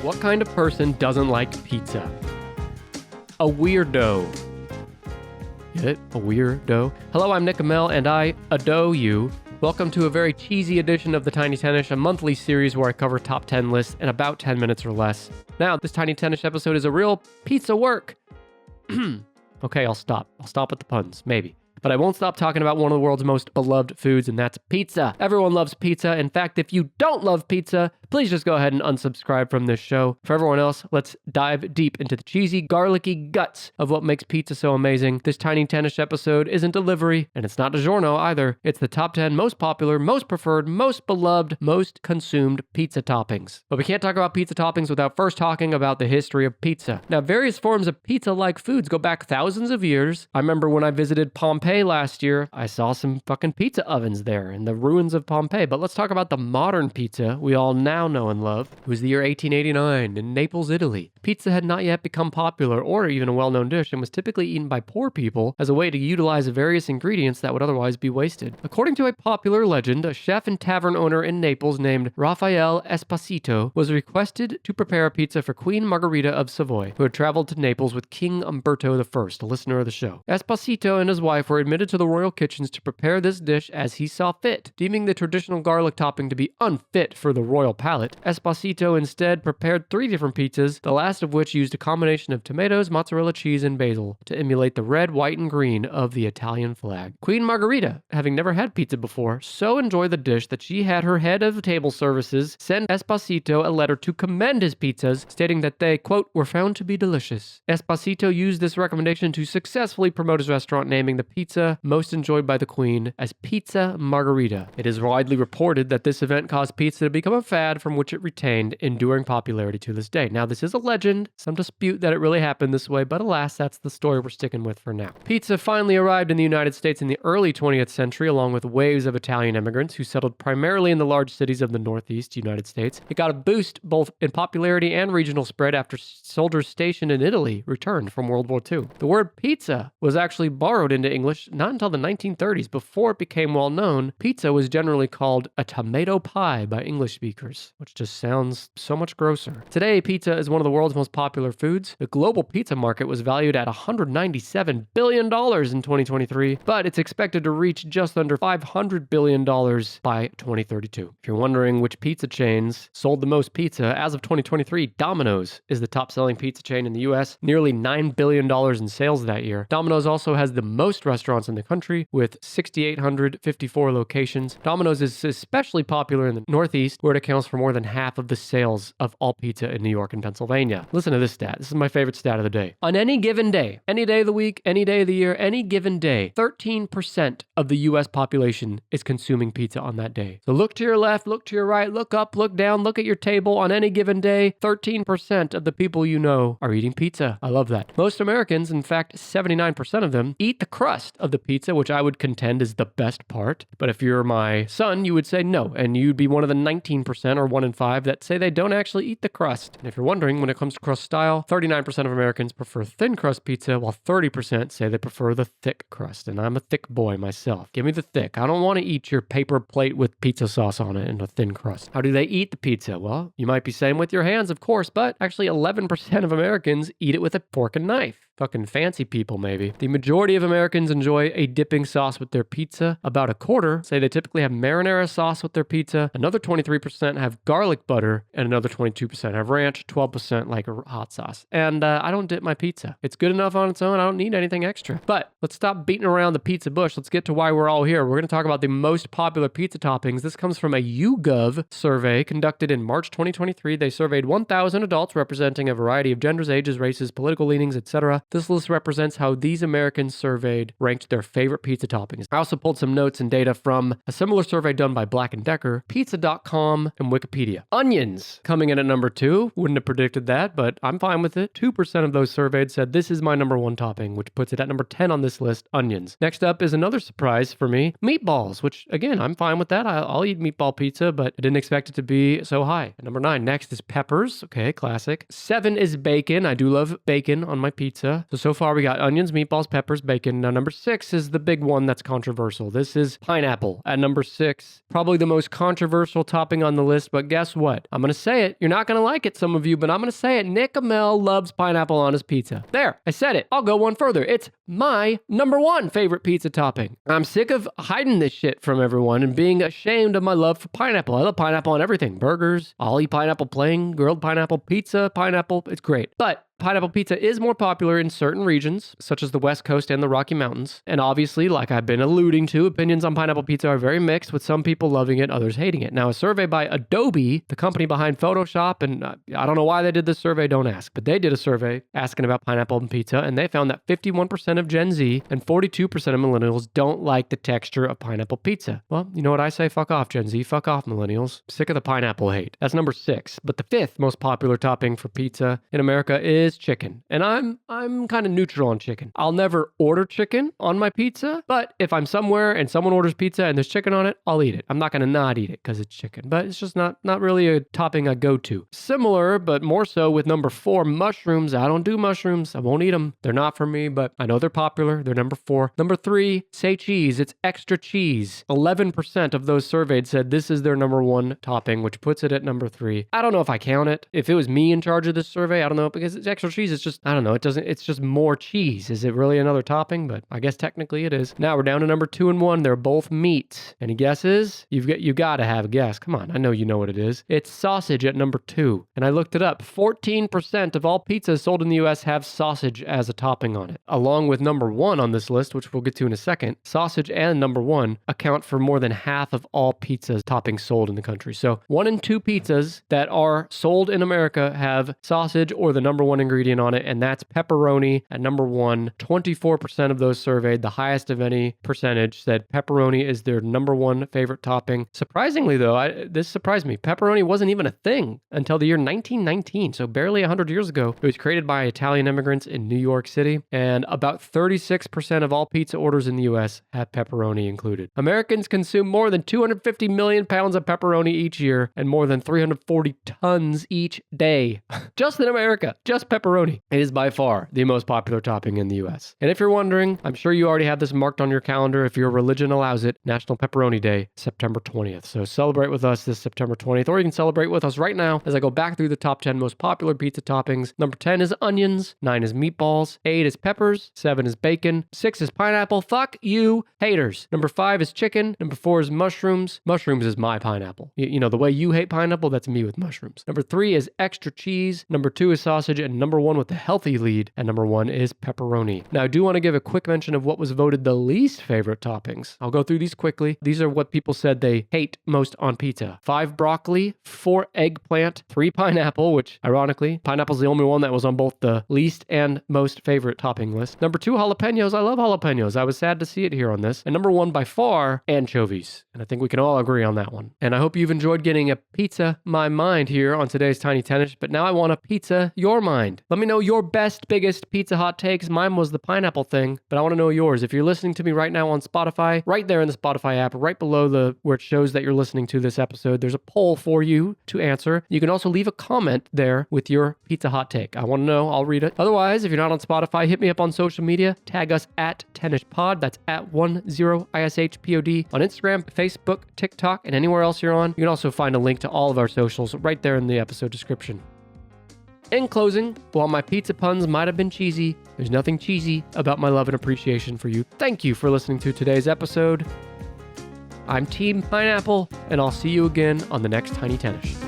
What kind of person doesn't like pizza? A weirdo. Get it? A weirdo? Hello, I'm Nick Emel, and I adore you. Welcome to a very cheesy edition of the Tiny Tennish, a monthly series where I cover top 10 lists in about 10 minutes or less. Now, this Tiny Tennish episode is a real pizza work. Okay, I'll stop. I'll stop at the puns, maybe. But I won't stop talking about one of the world's most beloved foods, and that's pizza. Everyone loves pizza. In fact, if you don't love pizza, please just go ahead and unsubscribe from this show. For everyone else, let's dive deep into the cheesy, garlicky guts of what makes pizza so amazing. This Tiny Tennish episode isn't delivery, and it's not DiGiorno either. It's the top 10 most popular, most preferred, most beloved, most consumed pizza toppings. But we can't talk about pizza toppings without first talking about the history of pizza. Now, various forms of pizza-like foods go back thousands of years. I remember when I visited Pompeii last year, I saw some fucking pizza ovens there in the ruins of Pompeii. But let's talk about the modern pizza we all now know and love. It was the year 1889 in Naples, Italy. Pizza had not yet become popular or even a well-known dish and was typically eaten by poor people as a way to utilize various ingredients that would otherwise be wasted. According to a popular legend, a chef and tavern owner in Naples named Raphael Esposito was requested to prepare a pizza for Queen Margherita of Savoy, who had traveled to Naples with King Umberto I, a listener of the show. Esposito and his wife were admitted to the royal kitchens to prepare this dish as he saw fit. Deeming the traditional garlic topping to be unfit for the royal palate, Esposito instead prepared 3 different pizzas, the last of which used a combination of tomatoes, mozzarella cheese, and basil to emulate the red, white, and green of the Italian flag. Queen Margherita, having never had pizza before, so enjoyed the dish that she had her head of table services send Esposito a letter to commend his pizzas, stating that they, quote, were found to be delicious. Esposito used this recommendation to successfully promote his restaurant, naming the pizza most enjoyed by the Queen as Pizza Margherita. It is widely reported that this event caused pizza to become a fad from which it retained enduring popularity to this day. Now, this is a legend, some dispute that it really happened this way, but alas, that's the story we're sticking with for now. Pizza finally arrived in the United States in the early 20th century, along with waves of Italian immigrants who settled primarily in the large cities of the Northeast United States. It got a boost both in popularity and regional spread after soldiers stationed in Italy returned from World War II. The word pizza was actually borrowed into English not until the 1930s. Before it became well known, pizza was generally called a tomato pie by English speakers, which just sounds so much grosser. Today, pizza is one of the world's most popular foods. The global pizza market was valued at $197 billion in 2023, but it's expected to reach just under $500 billion by 2032. If you're wondering which pizza chains sold the most pizza, as of 2023, Domino's is the top-selling pizza chain in the US, nearly $9 billion in sales that year. Domino's also has the most restaurants in the country, with 6,854 locations. Domino's is especially popular in the Northeast, where it accounts for more than half of the sales of all pizza in New York and Pennsylvania. Listen to this stat. This is my favorite stat of the day. On any given day, any day of the week, any day of the year, any given day, 13% of the U.S. population is consuming pizza on that day. So look to your left, look to your right, look up, look down, look at your table. On any given day, 13% of the people you know are eating pizza. I love that. Most Americans, in fact, 79% of them, eat the crust of the pizza, which I would contend is the best part. But if you're my son, you would say no, and you'd be one of the 19% or 1 in 5 that say they don't actually eat the crust. And if you're wondering, when it comes to crust style, 39% of Americans prefer thin crust pizza, while 30% say they prefer the thick crust. And I'm a thick boy myself. Give me the thick. I don't want to eat your paper plate with pizza sauce on it and a thin crust. How do they eat the pizza? Well, you might be saying with your hands, of course, but actually 11% of Americans eat it with a fork and knife. Fucking fancy people, maybe. The majority of Americans enjoy a dipping sauce with their pizza. About a quarter say they typically have marinara sauce with their pizza. Another 23% have garlic butter, and another 22% have ranch, 12% like a hot sauce. And I don't dip my pizza. It's good enough on its own. I don't need anything extra. But let's stop beating around the pizza bush. Let's get to why we're all here. We're going to talk about the most popular pizza toppings. This comes from a YouGov survey conducted in March 2023. They surveyed 1,000 adults representing a variety of genders, ages, races, political leanings, etc. This list represents how these Americans surveyed ranked their favorite pizza toppings. I also pulled some notes and data from a similar survey done by Black & Decker, Pizza.com, and Wikipedia. Onions coming in at number 2. Wouldn't have predicted that, but I'm fine with it. 2% of those surveyed said this is my number 1 topping, which puts it at number 10 on this list, onions. Next up is another surprise for me, meatballs, which again, I'm fine with that. I'll eat meatball pizza, but I didn't expect it to be so high. At number 9, next is peppers. Okay, classic. 7 is bacon. I do love bacon on my pizza. pizza. So far we got onions, meatballs, peppers, bacon. Now number 6 is the big one that's controversial. This is pineapple at number 6. Probably the most controversial topping on the list, but guess what? I'm going to say it. You're not going to like it, some of you, but I'm going to say it. Nick Emel loves pineapple on his pizza. There, I said it. I'll go one further. It's my number 1 favorite pizza topping. I'm sick of hiding this shit from everyone and being ashamed of my love for pineapple. I love pineapple on everything. Burgers, I'll eat pineapple plain, grilled pineapple, pizza, pineapple. It's great. But pineapple pizza is more popular in certain regions, such as the West Coast and the Rocky Mountains. And obviously, like I've been alluding to, opinions on pineapple pizza are very mixed, with some people loving it, others hating it. Now, a survey by Adobe, the company behind Photoshop, and I don't know why they did this survey, don't ask, but they did a survey asking about pineapple and pizza, and they found that 51% of Gen Z and 42% of millennials don't like the texture of pineapple pizza. Well, you know what I say? Fuck off, Gen Z. Fuck off, millennials. Sick of the pineapple hate. That's number 6. But the 5th most popular topping for pizza in America is chicken. And I'm kind of neutral on chicken. I'll never order chicken on my pizza, but if I'm somewhere and someone orders pizza and there's chicken on it, I'll eat it. I'm not going to not eat it because it's chicken, but it's just not really a topping I go to. Similar, but more so with number 4, mushrooms. I don't do mushrooms. I won't eat them. They're not for me, but I know they're popular. They're number 4. Number 3, say cheese. It's extra cheese. 11% of those surveyed said this is their number 1 topping, which puts it at number 3. I don't know if I count it. If it was me in charge of this survey, I don't know, because it's extra cheese. It's just, I don't know. It's just more cheese. Is it really another topping? But I guess technically it is. Now we're down to number 2 and 1. They're both meat. Any guesses? You got to have a guess. Come on. I know you know what it is. It's sausage at number 2. And I looked it up. 14% of all pizzas sold in the US have sausage as a topping on it. Along with number 1 on this list, which we'll get to in a second, sausage and number 1 account for more than half of all pizzas toppings sold in the country. So 1 in 2 pizzas that are sold in America have sausage or the number 1 ingredient on it, and that's pepperoni at number 1. 24% of those surveyed, the highest of any percentage, said pepperoni is their number 1 favorite topping. Surprisingly though, this surprised me. Pepperoni wasn't even a thing until the year 1919, so barely 100 years ago. It was created by Italian immigrants in New York City, and about 36% of all pizza orders in the US have pepperoni included. Americans consume more than 250 million pounds of pepperoni each year and more than 340 tons each day. Just in America, just pepperoni. It is by far the most popular topping in the US. And if you're wondering, I'm sure you already have this marked on your calendar if your religion allows it, National Pepperoni Day, September 20th. So celebrate with us this September 20th, or you can celebrate with us right now as I go back through the top 10 most popular pizza toppings. Number 10 is onions, 9 is meatballs, 8 is peppers, 7 is bacon, 6 is pineapple. Fuck you, haters. Number 5 is chicken. Number 4 is mushrooms. Mushrooms is my pineapple. You know, the way you hate pineapple, that's me with mushrooms. Number 3 is extra cheese. Number 2 is sausage, and number 1 with the healthy lead, and number 1 is pepperoni. Now, I do want to give a quick mention of what was voted the least favorite toppings. I'll go through these quickly. These are what people said they hate most on pizza. 5 broccoli, 4 eggplant, 3 pineapple, which ironically, pineapple's the only one that was on both the least and most favorite topping list. Number 2, jalapenos. I love jalapenos. I was sad to see it here on this. And number 1 by far, anchovies. And I think we can all agree on that one. And I hope you've enjoyed getting a pizza my mind here on today's Tiny Tennis, but now I want a pizza your mind. Let me know your best, biggest pizza hot takes. Mine was the pineapple thing, but I want to know yours. If you're listening to me right now on Spotify, right there in the Spotify app, right below where it shows that you're listening to this episode, there's a poll for you to answer. You can also leave a comment there with your pizza hot take. I want to know. I'll read it. Otherwise, if you're not on Spotify, hit me up on social media. Tag us at TennishPod. That's at 10ISHPOD on Instagram, Facebook, TikTok, and anywhere else you're on. You can also find a link to all of our socials right there in the episode description. In closing, while my pizza puns might have been cheesy, there's nothing cheesy about my love and appreciation for you. Thank you for listening to today's episode. I'm Team Pineapple, and I'll see you again on the next Tiny Tennis.